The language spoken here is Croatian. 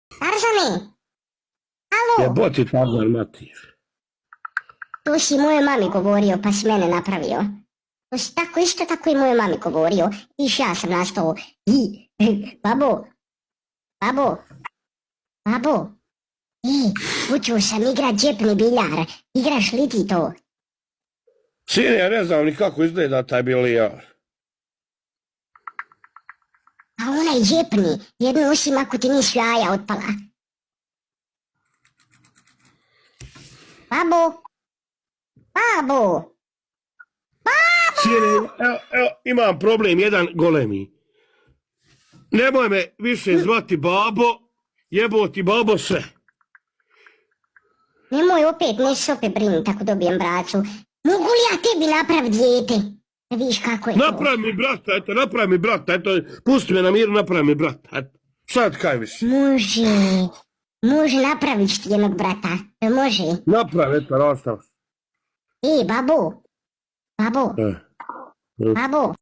Tarzane! Alo! Jeboti Tarzan Matija. To si mojoj mami govorio, pa si mene napravio. To si tako isto tako i mojoj mami govorio. Viš, ja sam nastao. Babo! Učio sam igrat džepni biljar. Igraš li ti to? Sine, ja ne znam ni kako izgleda taj bilijar. A onaj džepni, jednu osim ako ti nisu jaja otpala. Babo! Sine, evo, imam problem, jedan golemi. Nemoj me više zvati babo, jeboti babo sve. Nemoj opet, neću se opet brinut ako dobijem braću. Mogu li ja tebi napravit dijete? Da vidiš kako je to. Napravi mi brata, eto, pusti me na miru, napravi mi brata, eto. Šta ti kaj više? Može napravit ti jednog brata, može. Napravi, eto, nastav. Babo,